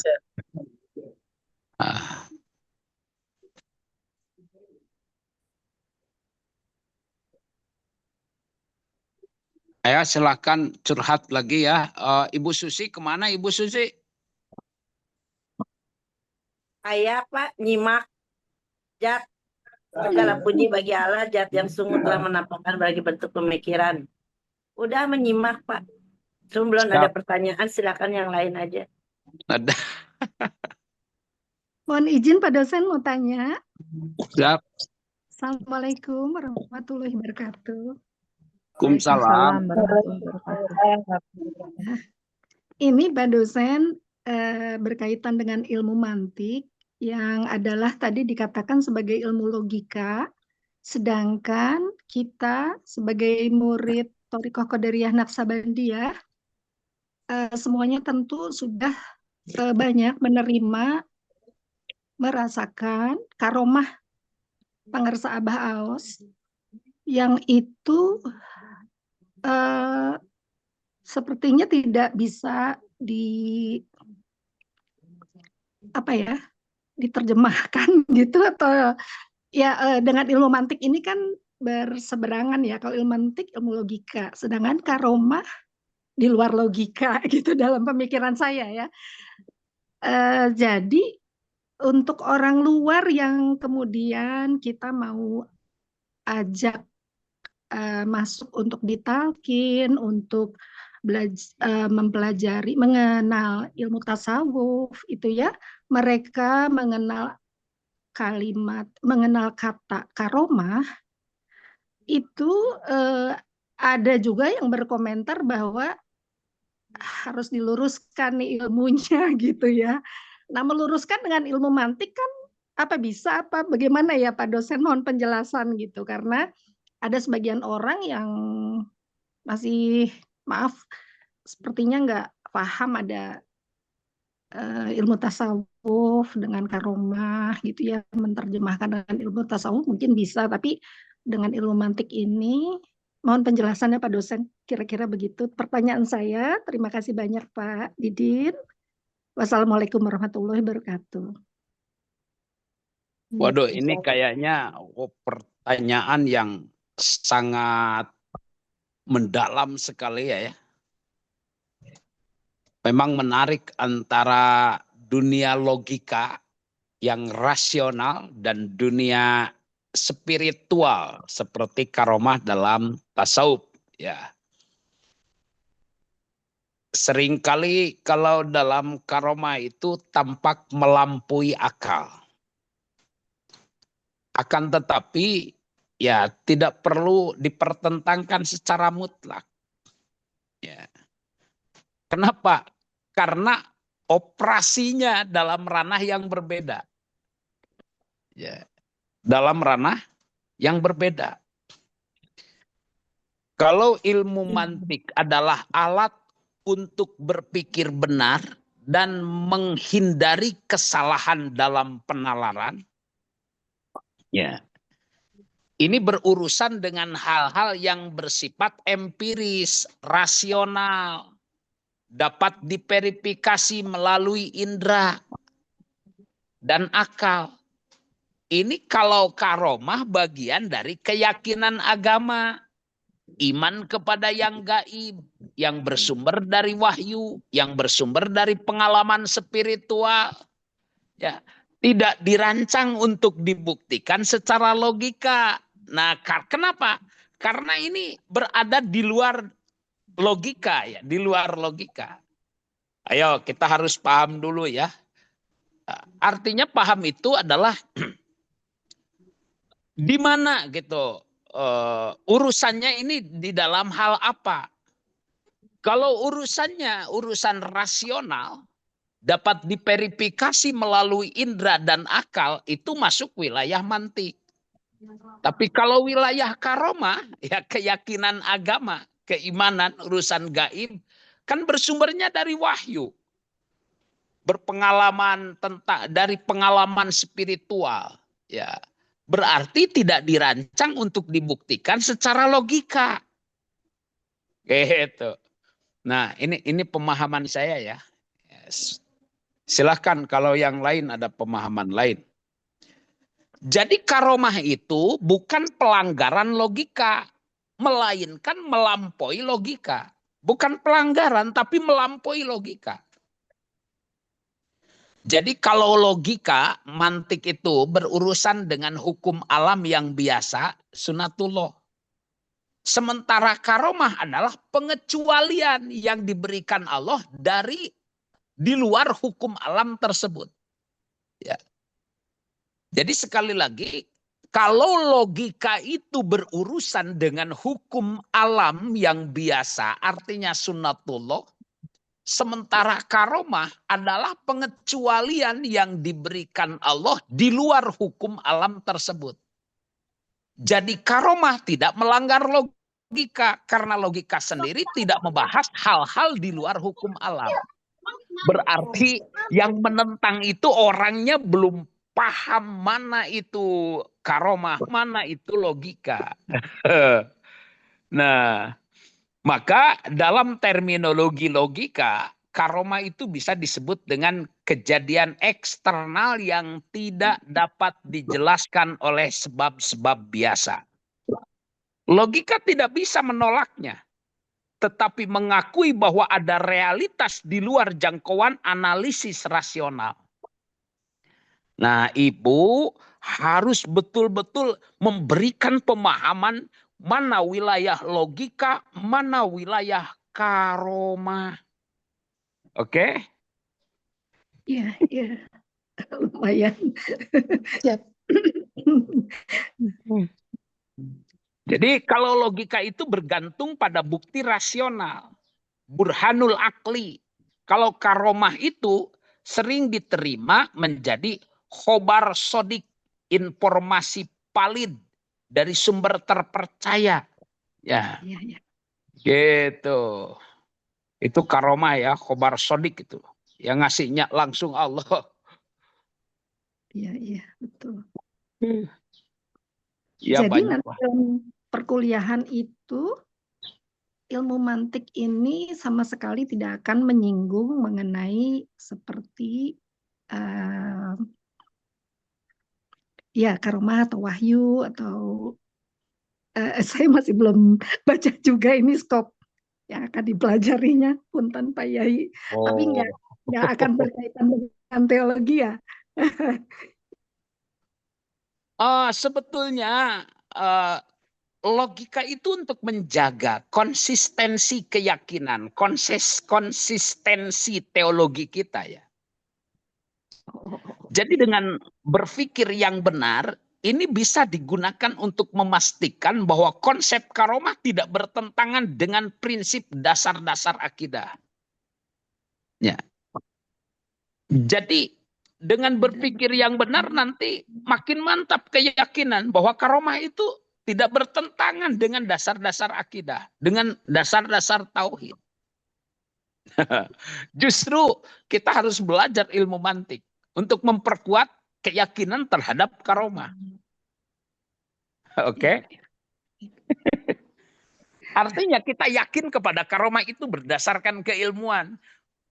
Saya silakan curhat lagi ya. Ibu Susi, kemana Ibu Susi? Saya Pak nyimak Jat. Segala puji bagi Allah Jat yang sungguh telah menampakkan bagi bentuk pemikiran. Udah menyimak Pak. Cuma belum ada pertanyaan, silakan yang lain aja. Ada. Mohon izin Pak dosen mau tanya. Siap. Assalamualaikum warahmatullahi wabarakatuh. Waalaikumsalam. Ini Pak dosen berkaitan dengan ilmu mantik yang adalah tadi dikatakan sebagai ilmu logika, sedangkan kita sebagai murid Thariqah Qadariyah Naqsabandiyah semuanya tentu sudah banyak menerima, merasakan karomah pangersa Abah Aos yang itu sepertinya tidak bisa diterjemahkan gitu, atau ya dengan ilmu mantik ini kan berseberangan ya. Kalau ilmu mantik ilmu logika, sedangkan karomah di luar logika gitu dalam pemikiran saya ya. Jadi untuk orang luar yang kemudian kita mau ajak masuk untuk ditalkin, untuk mempelajari, mengenal ilmu tasawuf itu ya, mereka mengenal mengenal kata karomah itu ada juga yang berkomentar bahwa harus diluruskan nih ilmunya gitu ya. Nah, meluruskan dengan ilmu mantik kan bagaimana ya Pak dosen, mohon penjelasan gitu, karena ada sebagian orang yang masih sepertinya nggak paham ada ilmu tasawuf dengan karomah gitu ya, menerjemahkan dengan ilmu tasawuf mungkin bisa, tapi dengan ilmu mantik ini mohon penjelasannya Pak dosen, kira-kira begitu pertanyaan saya. Terima kasih banyak Pak Didin. Wassalamualaikum warahmatullahi wabarakatuh. Waduh, ini kayaknya pertanyaan yang sangat mendalam sekali ya. Memang menarik antara dunia logika yang rasional dan dunia spiritual seperti karomah dalam tasawuf, ya. Seringkali kalau dalam karomah itu tampak melampaui akal. Akan tetapi ya tidak perlu dipertentangkan secara mutlak. Ya. Kenapa? Karena operasinya dalam ranah yang berbeda. Ya. Dalam ranah yang berbeda. Kalau ilmu mantik adalah alat untuk berpikir benar dan menghindari kesalahan dalam penalaran, ya, ini berurusan dengan hal-hal yang bersifat empiris, rasional, dapat diverifikasi melalui indera dan akal. Ini kalau karomah bagian dari keyakinan agama. Iman kepada yang gaib, yang bersumber dari wahyu, yang bersumber dari pengalaman spiritual. Ya, tidak dirancang untuk dibuktikan secara logika. Nah, kenapa? Karena ini berada di luar logika, ya, di luar logika. Ayo, kita harus paham dulu ya. Artinya paham itu adalah di mana gitu. Urusannya ini di dalam hal apa? Kalau urusan rasional dapat diverifikasi melalui indera dan akal, itu masuk wilayah mantik. Tapi kalau wilayah karomah, ya keyakinan agama, keimanan, urusan gaib, kan bersumbernya dari wahyu. Berpengalaman dari pengalaman spiritual, ya. Berarti tidak dirancang untuk dibuktikan secara logika. Gitu. Nah, ini pemahaman saya ya. Silahkan kalau yang lain ada pemahaman lain. Jadi karomah itu bukan pelanggaran logika, melainkan melampaui logika. Bukan pelanggaran, tapi melampaui logika. Jadi kalau logika, mantik itu berurusan dengan hukum alam yang biasa, sunatullah. Sementara karomah adalah pengecualian yang diberikan Allah dari di luar hukum alam tersebut. Ya. Jadi sekali lagi, kalau logika itu berurusan dengan hukum alam yang biasa, artinya sunatullah, sementara karomah adalah pengecualian yang diberikan Allah di luar hukum alam tersebut. Jadi karomah tidak melanggar logika karena logika sendiri tidak membahas hal-hal di luar hukum alam. Berarti yang menentang itu orangnya belum paham mana itu karomah, mana itu logika. Nah, maka dalam terminologi logika, karomah itu bisa disebut dengan kejadian eksternal yang tidak dapat dijelaskan oleh sebab-sebab biasa. Logika tidak bisa menolaknya, tetapi mengakui bahwa ada realitas di luar jangkauan analisis rasional. Nah, Ibu harus betul-betul memberikan pemahaman mana wilayah logika, mana wilayah karomah. Oke? Iya, iya. Lumayan. Siap. Jadi kalau logika itu bergantung pada bukti rasional. Burhanul akli. Kalau karomah itu sering diterima menjadi khobar sodik, informasi valid dari sumber terpercaya. Ya. Iya, iya. Gitu. Itu karomah ya, khobar sodik itu. Yang ngasihnya langsung Allah. Iya, iya, betul. Ya, Jadi banyak nanti lah. dalam perkuliahan itu ilmu mantik ini sama sekali tidak akan menyinggung mengenai seperti ya karomah atau wahyu atau saya masih belum baca juga ini skop yang akan dipelajarinya punten Pak Yai. Tapi nggak akan berkaitan dengan teologi ya. Sebetulnya logika itu untuk menjaga konsistensi keyakinan, konsistensi teologi kita ya. Jadi dengan berpikir yang benar, ini bisa digunakan untuk memastikan bahwa konsep karomah tidak bertentangan dengan prinsip dasar-dasar akidah. Ya. Jadi dengan berpikir yang benar nanti makin mantap keyakinan bahwa karomah itu tidak bertentangan dengan dasar-dasar akidah, dengan dasar-dasar tauhid. Justru kita harus belajar ilmu mantik untuk memperkuat keyakinan terhadap karomah. Oke. Artinya kita yakin kepada karomah itu berdasarkan keilmuan,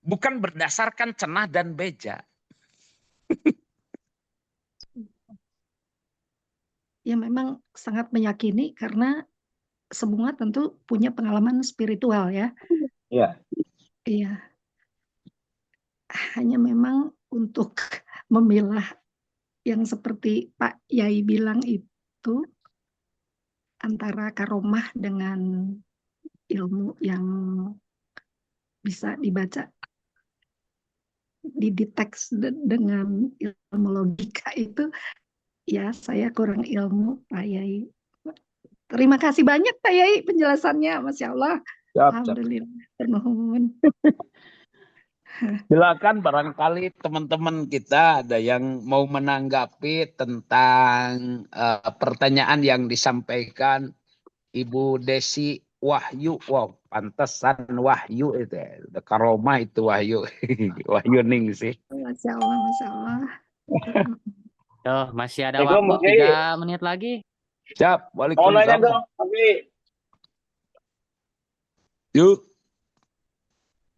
bukan berdasarkan cenah dan beja. Ya memang sangat meyakini karena semua tentu punya pengalaman spiritual ya. Iya. Iya. Hanya memang untuk memilah yang seperti Pak Yai bilang itu antara karomah dengan ilmu yang bisa dibaca, dideteks dengan ilmu logika itu, ya saya kurang ilmu Pak Yai. Terima kasih banyak Pak Yai penjelasannya, Masya Allah. Alhamdulillah. Ternuhun. Silakan barangkali teman-teman kita ada yang mau menanggapi tentang pertanyaan yang disampaikan Ibu Desi Wahyu. Wow, pantesan Wahyu itu ya. Karomah itu Wahyu. Wahyu Ning sih. Masya Allah, Masya Allah. Tuh, masih ada Assalamualaikum, waktu Pak Kiai. 3 menit lagi. Siap, Mau nanya waalaikumsalam. dong, tapi Yuk.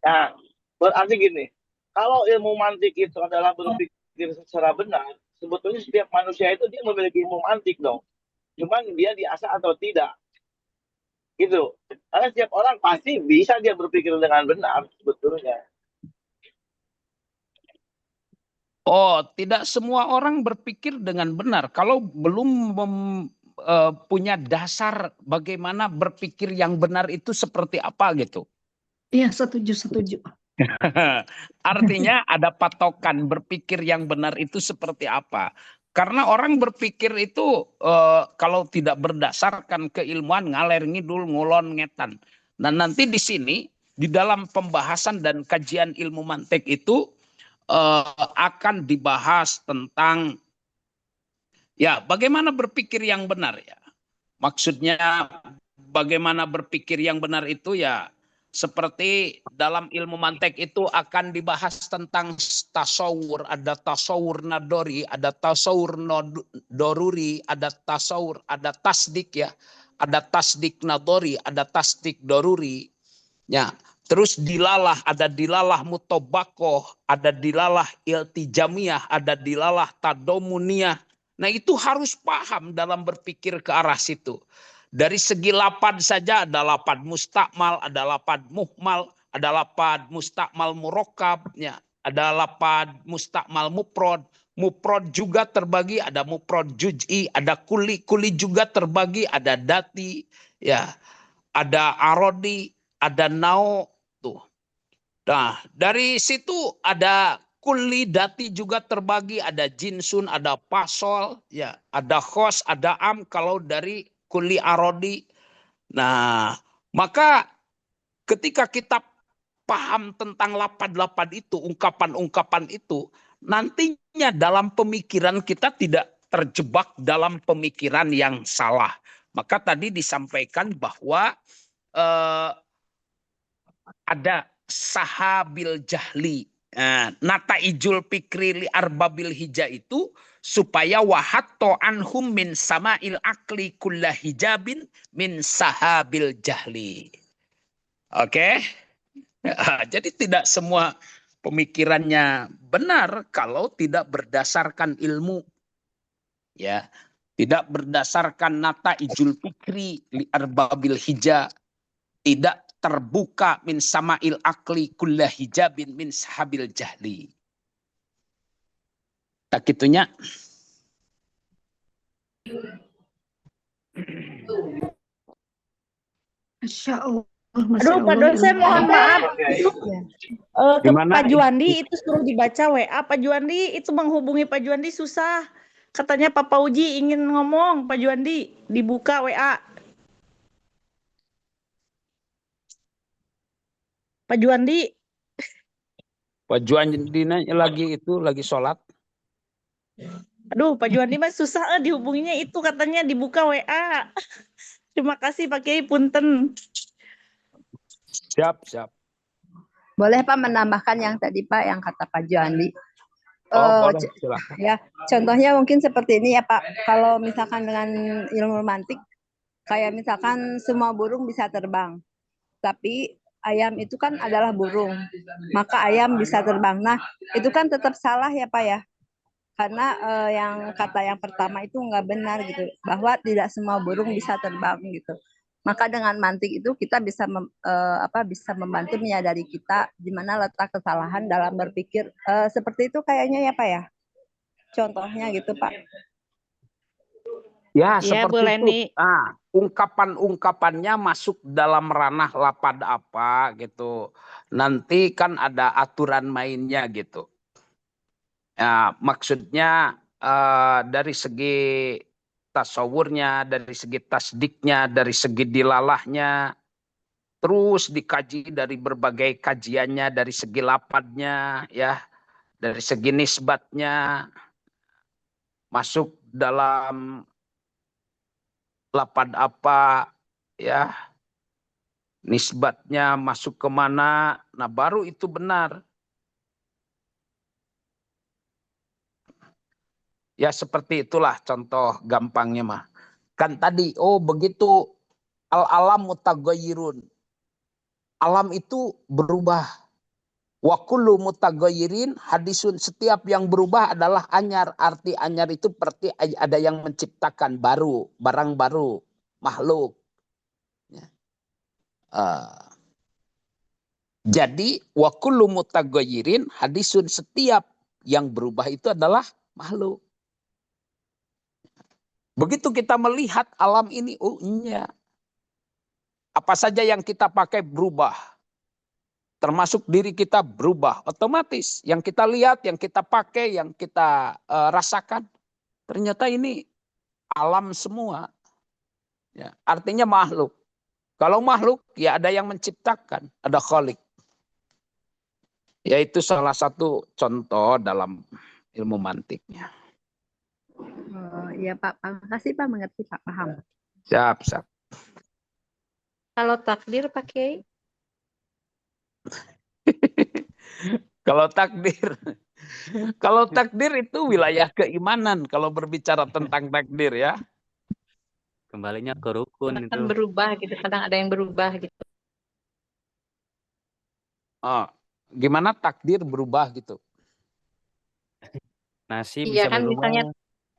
nah, berarti gini, kalau ilmu mantik itu adalah berpikir secara benar, sebetulnya setiap manusia itu dia memiliki ilmu mantik dong. Cuman dia diasah atau tidak. Gitu. Karena setiap orang pasti bisa dia berpikir dengan benar sebetulnya. Oh, tidak semua orang berpikir dengan benar. Kalau belum punya dasar bagaimana berpikir yang benar itu seperti apa gitu. Iya, setuju. Artinya ada patokan berpikir yang benar itu seperti apa. Karena orang berpikir itu kalau tidak berdasarkan keilmuan ngaler ngidul ngulon ngetan. Nah nanti di sini di dalam pembahasan dan kajian ilmu mantik itu akan dibahas tentang ya bagaimana berpikir yang benar ya. Maksudnya bagaimana berpikir yang benar itu ya seperti dalam ilmu mantik itu akan dibahas tentang tasawur, ada tasawur nadori, ada tasawur doruri, ada tasawur, ada tasdik ya, ada tasdik nadori, ada tasdik doruri. Ya, terus dilalah, ada dilalah mutobakoh, ada dilalah iltijamiyah, ada dilalah tadomuniyah. Nah itu harus paham dalam berpikir ke arah situ. Dari segi lapad saja ada lapad mustakmal, ada lapad muhmal, ada lapad mustakmal murokab, ya, ada lapad mustakmal muprod. Muprod juga terbagi, ada muprod juz'i, ada kuli juga terbagi, ada dati, ya, ada arodi, ada nao tuh. Nah, dari situ ada kuli dati juga terbagi, ada jinsun, ada pasol, ya, ada khos, ada am kalau dari kuli arodi. Nah, maka ketika kita paham tentang lapad-lapad itu, ungkapan-ungkapan itu, nantinya dalam pemikiran kita tidak terjebak dalam pemikiran yang salah. Maka tadi disampaikan bahwa ada sahabil jahli. Nata ijul pikri li arbabil hija itu supaya wahatto anhum min sama'il akli kulla hijabin min sahabil jahli. Oke. Jadi tidak semua pemikirannya benar kalau tidak berdasarkan ilmu. Ya, tidak berdasarkan nata ijul pikri li arbabil hija, tidak terbuka min sama'il akli kulla hijabin min sahabil jahli. Tak itunya. Masya Allah, Aduh, Masya Pak Allah. dosen, mohon maaf. Itu ke Gimana? Pak Juandi itu suruh dibaca WA. Pak Juandi itu menghubungi Pak Juandi susah. Katanya Pak Pauji ingin ngomong, Pak Juandi dibuka WA. Pak Juandi, Pak Juandi lagi sholat. aduh Pak Juandi mah susah dihubunginya itu katanya dibuka WA. Terima kasih Pak Kiai, punten. Siap, siap. Boleh Pak menambahkan yang tadi Pak yang kata Pak Juandi. Boleh, silakan. Ya, contohnya mungkin seperti ini ya Pak. Kalau misalkan dengan ilmu romantik, kayak misalkan semua burung bisa terbang, tapi ayam itu kan adalah burung, maka ayam bisa terbang. Nah, itu kan tetap salah ya Pak ya, karena yang kata yang pertama itu nggak benar gitu, bahwa tidak semua burung bisa terbang gitu. Maka dengan mantik itu kita bisa bisa membantu menyadari kita di mana letak kesalahan dalam berpikir. Seperti itu kayaknya ya Pak ya. Contohnya gitu Pak. Ya, Ya, seperti Bu itu. Leni. Nah, ungkapan-ungkapannya masuk dalam ranah lapad apa gitu. Nanti kan ada aturan mainnya gitu. Ya, maksudnya dari segi tasawurnya, dari segi tasdiknya, dari segi dilalahnya, terus dikaji dari berbagai kajiannya, dari segi lapadnya, ya, dari segi nisbatnya, masuk dalam lapad apa, ya, nisbatnya masuk kemana, nah baru itu benar. Ya seperti itulah contoh gampangnya mah. Kan tadi, begitu al-alam mutaghayyirun. Alam itu berubah. Wa kullu mutaghayyirin hadisun, setiap yang berubah adalah anyar. Arti anyar itu berarti ada yang menciptakan baru, barang baru, makhluk. Ya. Jadi wa kullu mutaghayyirin hadisun, setiap yang berubah itu adalah makhluk. Begitu kita melihat alam ini, iya. Apa saja yang kita pakai berubah. Termasuk diri kita berubah. Otomatis yang kita lihat, yang kita pakai, yang kita rasakan. Ternyata ini alam semua. Ya, artinya makhluk. Kalau makhluk, ya ada yang menciptakan. Ada khalik. Yaitu salah satu contoh dalam ilmu mantiknya. Iya Pak, makasih Pak, mengerti Pak, paham. Siap, siap. Kalau takdir Pak Kiai? Kalau takdir itu wilayah keimanan kalau berbicara tentang takdir ya. Kembalinya ke rukun Kadang itu. berubah gitu, kadang ada yang berubah gitu. Gimana takdir berubah gitu? Nasib Iya bisa kan berubah. misalnya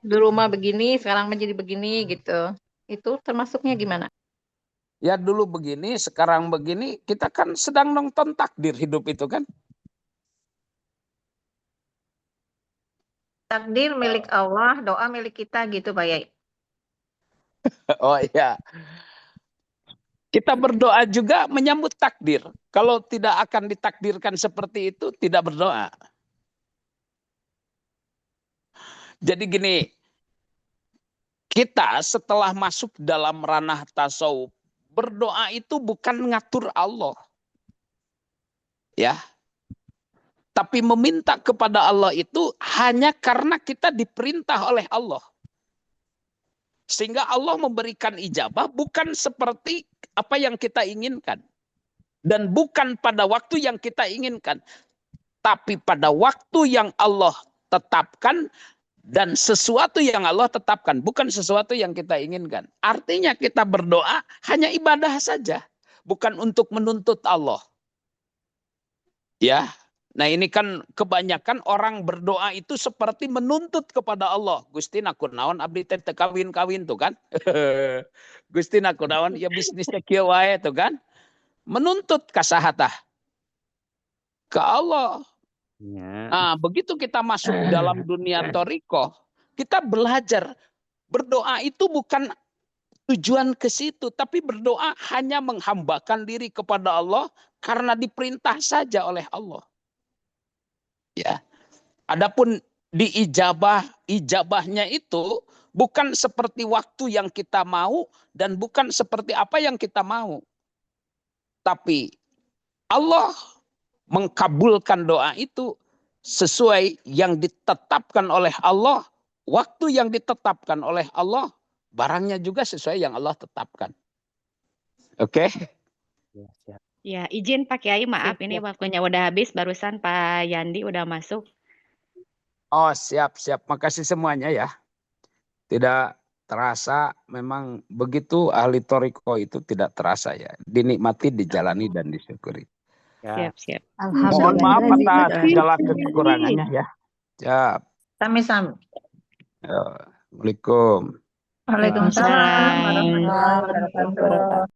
di rumah begini, sekarang menjadi begini gitu. Itu termasuknya gimana? Ya dulu begini, sekarang begini, kita kan sedang nonton takdir hidup itu kan. Takdir milik Allah, doa milik kita gitu Pak Yai. Oh iya. Kita berdoa juga menyambut takdir. Kalau tidak akan ditakdirkan seperti itu, tidak berdoa. Jadi gini, kita setelah masuk dalam ranah tasawuf, berdoa itu bukan ngatur Allah. Ya. Tapi meminta kepada Allah itu hanya karena kita diperintah oleh Allah. Sehingga Allah memberikan ijabah bukan seperti apa yang kita inginkan. Dan bukan pada waktu yang kita inginkan. Tapi pada waktu yang Allah tetapkan. Dan sesuatu yang Allah tetapkan. Bukan sesuatu yang kita inginkan. Artinya kita berdoa hanya ibadah saja. Bukan untuk menuntut Allah. Ya. Nah ini kan kebanyakan orang berdoa itu seperti menuntut kepada Allah. Gusti naku naon abdi teh kawin-kawin tuh kan. Gusti naku naon ya bisnisnya kieu wae tuh kan. Menuntut kasahatah ke Allah. Ya. Nah, begitu kita masuk dalam dunia thariqah, kita belajar Berdoa itu bukan tujuan ke situ, tapi berdoa hanya menghambakan diri kepada Allah karena diperintah saja oleh Allah. Ya. Adapun ijabahnya itu bukan seperti waktu yang kita mau dan bukan seperti apa yang kita mau. Tapi Allah mengkabulkan doa itu sesuai yang ditetapkan oleh Allah, waktu yang ditetapkan oleh Allah, barangnya juga sesuai yang Allah tetapkan. Oke? Ya, izin Pak Kiai, maaf ini waktunya udah habis, barusan Pak Yandi udah masuk. Oh, siap. Makasih semuanya ya. Tidak terasa, memang begitu ahli toriko itu tidak terasa ya. Dinikmati, dijalani, dan disyukuri. Siap. Mohon maaf atas segala kekurangannya ya. Siap. Sami-sami. Assalamualaikum. Waalaikumsalam warahmatullahi wabarakatuh.